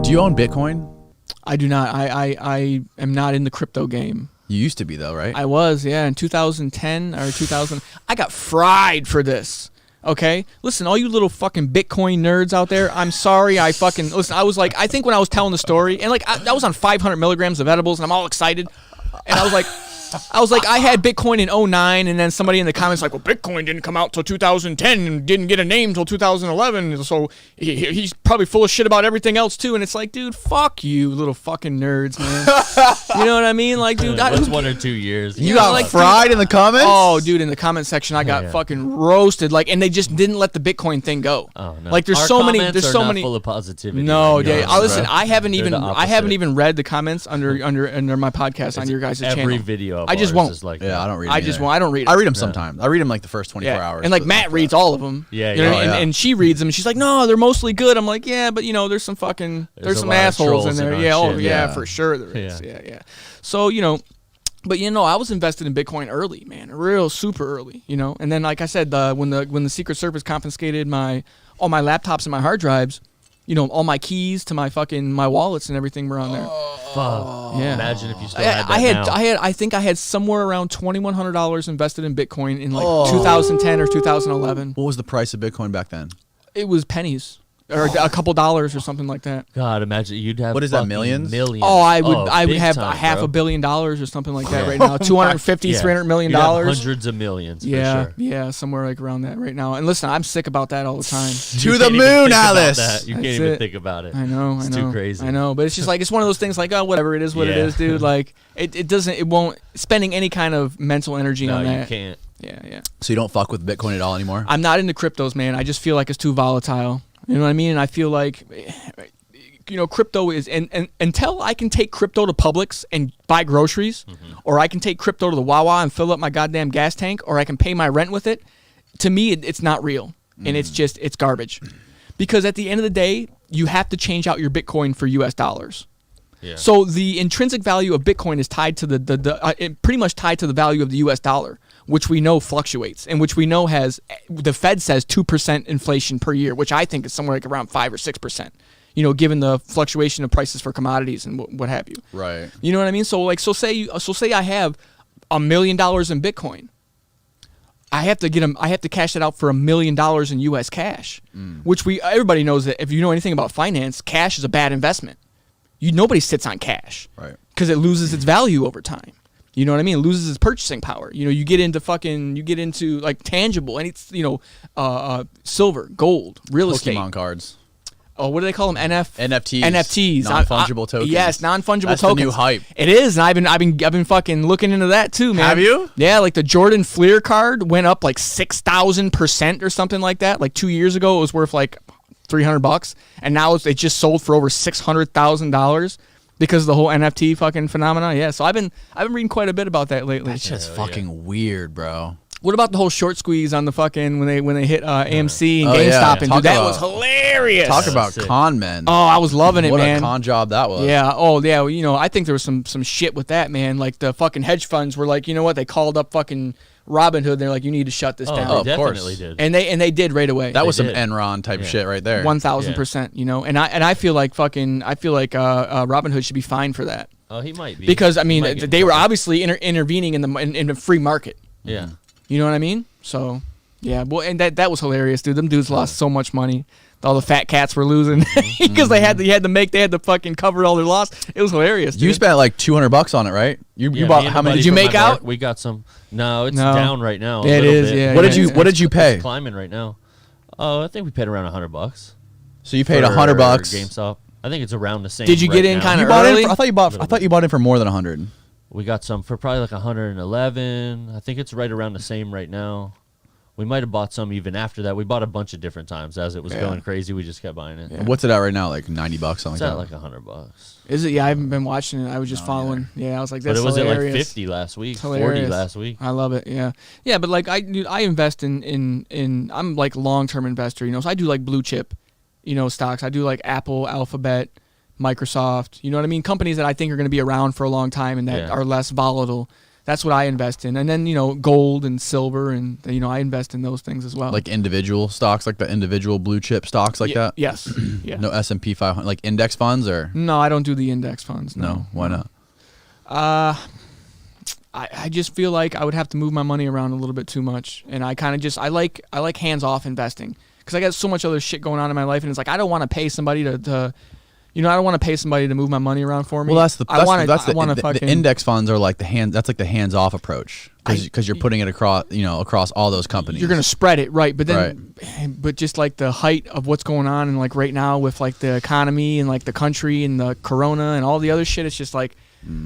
Do you own Bitcoin? I do not. I am not in the crypto game. You used to be though, right? I was, yeah, in 2010 or 2000. I got fried for this. Okay, listen, all you little fucking Bitcoin nerds out there. I'm sorry. I fucking listen. I was like, I think when I was telling the story, and like I was on 500 milligrams of edibles, and I'm all excited, and I was like, I had Bitcoin in 2009, and then somebody in the comments like, well, Bitcoin didn't come out till 2010 and didn't get a name till 2011, so he's probably full of shit about everything else too. And it's like, dude, fuck you, little fucking nerds, man. You know what I mean? Like, dude, what's 1 or 2 years? You got like fried in the comments? Oh, dude, in the comment section, I got fucking roasted. Like, and they just didn't let the Bitcoin thing go. Oh no. Like, there's Our so many. comments There's are so not many. Full of positivity. No, yeah. listen, I haven't They're even read the comments under my podcast on your guys' channel. Every video of I just ours won't. is like Yeah, I don't read. I just won't. I don't read. I read them sometimes. I read them like the first 24 hours. And like Matt reads all of them. Yeah, you know yeah. what I mean? And she reads them. And she's like, no, they're mostly good. I'm like, yeah, but you know, there's some fucking there's some assholes in there. Yeah, for sure there is. Yeah. So but I was invested in Bitcoin early, man, real super early. And then like I said, when the Secret Service confiscated all my laptops and my hard drives, all my keys to my wallets and everything were on there. Fuck. Yeah. Imagine if you still had that now. I think I had somewhere around $2,100 invested in Bitcoin in like 2010 or 2011. What was the price of Bitcoin back then? It was pennies. Or a couple dollars or something like that. God, imagine you'd have. What is that, millions? Millions. Oh, I would have time, half bro. $1 billion or something like that right now. 250, $300 million. You'd have hundreds of millions. For sure. Yeah, somewhere like around that right now. And listen, I'm sick about that all the time. To the moon, Alice. You can't even think about it. I know. It's too crazy. I know, but it's just like it's one of those things. Like, oh, whatever, it is what it is, dude. Like, it won't spending any kind of mental energy on that. No, you can't. Yeah. So you don't fuck with Bitcoin at all anymore? I'm not into cryptos, man. I just feel like it's too volatile. You know what I mean? And I feel like, crypto is, and until I can take crypto to Publix and buy groceries, or I can take crypto to the Wawa and fill up my goddamn gas tank, or I can pay my rent with it, to me, it's not real. And it's garbage. Because at the end of the day, you have to change out your Bitcoin for US dollars. Yeah. So the intrinsic value of Bitcoin is tied to pretty much tied to the value of the US dollar, which we know fluctuates and which we know has, the Fed says 2% inflation per year, which I think is somewhere like around 5 or 6%, given the fluctuation of prices for commodities and what have you. Right. You know what I mean? So say I have $1 million in Bitcoin. I have to cash it out for $1 million in US cash, which everybody knows that if you know anything about finance, cash is a bad investment. Nobody sits on cash, right? Because it loses its value over time. You know what I mean? It loses its purchasing power. You get into like tangible, and it's silver, gold, real estate. Pokemon cards. Oh, what do they call them? NFTs. NFTs. Non-fungible tokens. Yes, non-fungible That's tokens. The new hype. It is, and I've been fucking looking into that too, man. Have you? Yeah, like the Jordan Fleer card went up like 6,000% or something like that. Like 2 years ago, it was worth like $300, and now it just sold for over $600,000 because of the whole NFT fucking phenomena. Yeah, so I've been reading quite a bit about that lately. That's just fucking weird, bro. What about the whole short squeeze on the fucking when they hit AMC and GameStop and dude, that was hilarious. Talk about con men. Oh, I was loving it, man. What a con job that was. Yeah. Oh, yeah. I think there was some shit with that, man. Like the fucking hedge funds were like, you know what? They called up fucking Robinhood. They're like, you need to shut this down. Oh, they definitely did. And they did right away. That was some Enron type shit right there. 1,000%. And I feel like Robinhood should be fined for that. Oh, he might be. Because I mean, they were obviously intervening in the free market. Yeah. You know what I mean? So, yeah. Well, and that was hilarious, dude. Them dudes lost so much money. All the fat cats were losing because they had to fucking cover all their loss. It was hilarious. Dude. You spent like $200 on it, right? You bought how many? Did you make out? We got some. No, it's down right now. Yeah, it is. Bit. Yeah. What did you pay? It's climbing right now. Oh, I think we paid around $100. So you paid $100. GameStop. I think it's around the same. Did you get in kind of early? I thought you bought in for more than 100. We got some for probably like 111. I think it's right around the same right now. We might have bought some even after that. We bought a bunch of different times as it was going crazy. We just kept buying it. Yeah. What's it at right now? Like $90, something it's like at that. like $100. Is it? Yeah, I haven't been watching it. I was just following. Yeah, I was like, that's hilarious. But it was at like 50 last week, 40 last week. I love it. Yeah, yeah. But like I invest in I'm like long-term investor. So I do like blue chip, stocks. I do like Apple, Alphabet, Microsoft. You know what I mean? Companies that I think are going to be around for a long time and that are less volatile. That's what I invest in. And then, gold and silver, and, I invest in those things as well. Like individual stocks, like the individual blue chip stocks like that? Yes. Yeah. No S&P 500, like index funds or? No, I don't do the index funds. No, why not? I just feel like I would have to move my money around a little bit too much. And I kind of just, I like hands-off investing. Because I got so much other shit going on in my life, and it's like I don't want to pay somebody to I don't want to pay somebody to move my money around for me. Well, the fucking index funds are like that's like the hands-off approach because you're putting it across all those companies. You're gonna spread it, right? But then, but just like the height of what's going on, and like right now with like the economy and like the country and the corona and all the other shit, it's just like.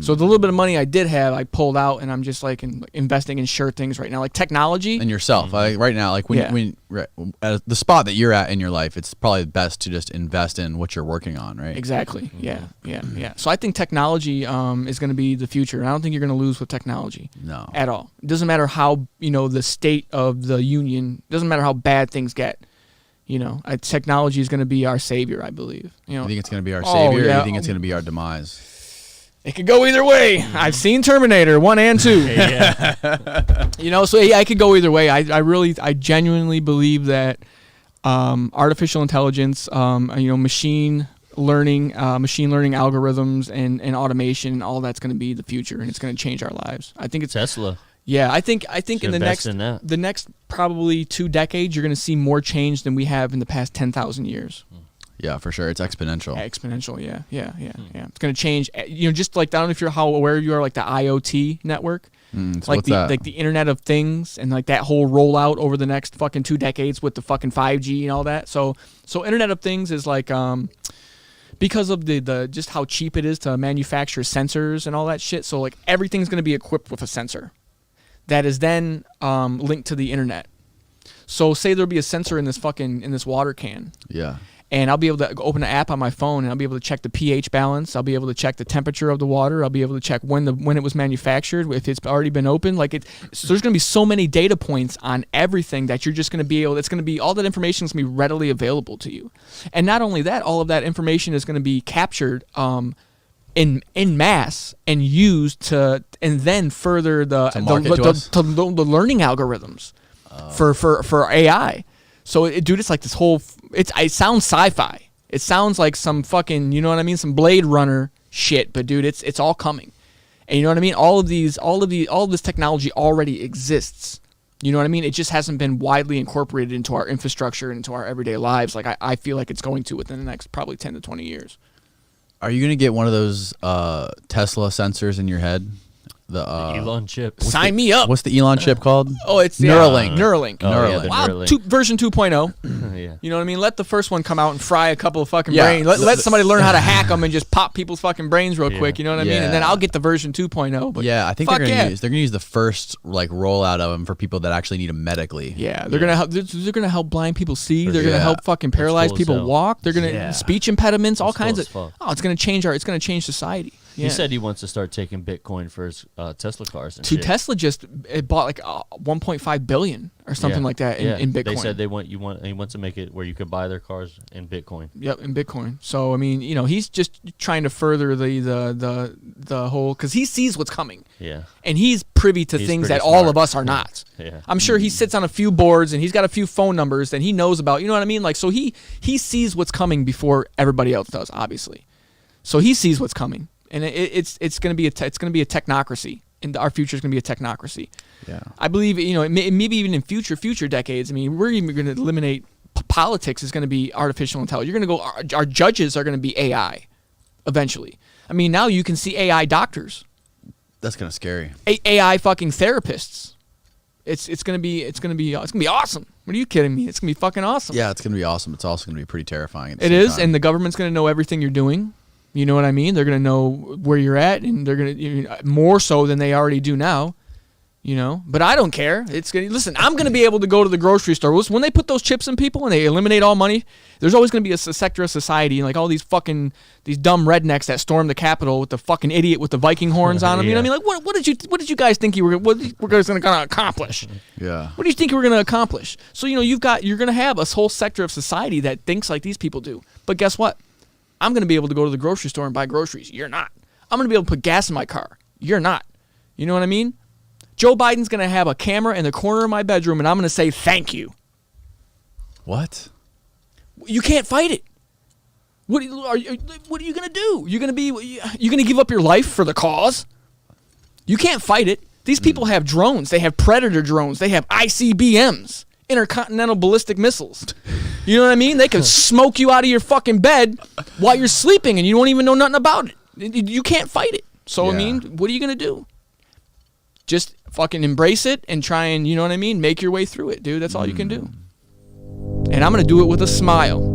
So the little bit of money I did have, I pulled out, and I'm just like investing in sure things right now, like technology. And yourself, like right now, like when the spot that you're at in your life, it's probably best to just invest in what you're working on, right? Exactly. Yeah. So I think technology is going to be the future. And I don't think you're going to lose with technology. No. At all. It doesn't matter how the state of the union. It doesn't matter how bad things get. Technology is going to be our savior, I believe. You think it's going to be our savior, or you think it's going to be our demise? It could go either way. I've seen Terminator 1 and 2. Yeah. So I could go either way. I genuinely believe that artificial intelligence, machine learning algorithms and automation, all that's going to be the future, and it's going to change our lives. I think it's Tesla. Yeah, I think in the next probably 2 decades, you're going to see more change than we have in the past 10,000 years. Yeah, for sure. It's exponential. Exponential, yeah. It's going to change. Just like, I don't know if you're how aware you are, like the IoT network. So what's that? Like the Internet of Things, and like that whole rollout over the next fucking 2 decades with the fucking 5G and all that. So Internet of Things is like because of the just how cheap it is to manufacture sensors and all that shit. So like everything's going to be equipped with a sensor that is then linked to the internet. So say there'll be a sensor in this water can. Yeah. And I'll be able to open an app on my phone, and I'll be able to check the pH balance. I'll be able to check the temperature of the water. I'll be able to check when it was manufactured, if it's already been opened. So there's going to be so many data points on everything that you're just going to be able. It's going to be all that information is going to be readily available to you. And not only that, all of that information is going to be captured in mass and used to, and then further the learning algorithms for AI. So, dude, it's like this whole. It sounds sci-fi. It sounds like some fucking, some Blade Runner shit. But dude, it's all coming, and you know what I mean. All of this technology already exists. You know what I mean. It just hasn't been widely incorporated into our infrastructure and into our everyday lives. Like I feel like it's going to within the next probably 10 to 20 years. Are you gonna get one of those Tesla sensors in your head? The Elon chip. Sign me up. What's the Elon chip called? Oh, it's Neuralink. Neuralink. Neuralink. Wow, Neuralink. version 2.0. Yeah. You know what I mean? Let the first one come out and fry a couple of fucking brains. Let somebody learn how to hack them and just pop people's fucking brains real quick. You know what I mean? And then I'll get the version 2.0. But I think they're gonna use the first rollout of them for people that actually need them medically. Yeah, they're gonna help. They're gonna help blind people see. They're gonna help fucking paralyzed people walk. They're gonna speech impediments, all kinds of. Oh, it's gonna change society. Yeah. He said he wants to start taking Bitcoin for his Tesla cars. And Tesla just bought like 1.5 billion or something like that in Bitcoin. They said he wants to make it where you could buy their cars in Bitcoin. Yep, in Bitcoin. So I mean, he's just trying to further the whole, because he sees what's coming. Yeah. And he's privy to things that all of us are not. Yeah. I'm sure he sits on a few boards and he's got a few phone numbers that he knows about. You know what I mean? Like, so he sees what's coming before everybody else does, obviously. So he sees what's coming. And it's going to be a technocracy, and our future is going to be a technocracy. Yeah, I believe maybe even in future decades. I mean, we're even going to eliminate politics. Is going to be artificial intelligence. You're going to go. Our judges are going to be AI, eventually. I mean, now you can see AI doctors. That's kind of scary. AI fucking therapists. It's going to be awesome. What are you kidding me? It's going to be fucking awesome. Yeah, it's going to be awesome. It's also going to be pretty terrifying. It is, and the government's going to know everything you're doing. You know what I mean? They're going to know where you're at, and they're going to more so than they already do now. But I don't care. Listen, I'm going to be able to go to the grocery store. When they put those chips in people and they eliminate all money, there's always going to be a sector of society, like all these dumb rednecks that storm the Capitol with the fucking idiot with the Viking horns on them. You know what I mean? Like, what did you guys think we're going to accomplish? Yeah. What do you think we're going to accomplish? So you're going to have a whole sector of society that thinks like these people do. But guess what? I'm going to be able to go to the grocery store and buy groceries. You're not. I'm going to be able to put gas in my car. You're not. You know what I mean? Joe Biden's going to have a camera in the corner of my bedroom, and I'm going to say thank you. What? You can't fight it. What are you going to do? You going to give up your life for the cause? You can't fight it. These people have drones. They have Predator drones. They have ICBMs, intercontinental ballistic missiles. You know what I mean? They can smoke you out of your fucking bed while you're sleeping, and you don't even know nothing about it. You can't fight it. So, I mean, what are you going to do? Just fucking embrace it and try and, you know what I mean, make your way through it, dude. That's all you can do. And I'm going to do it with a smile.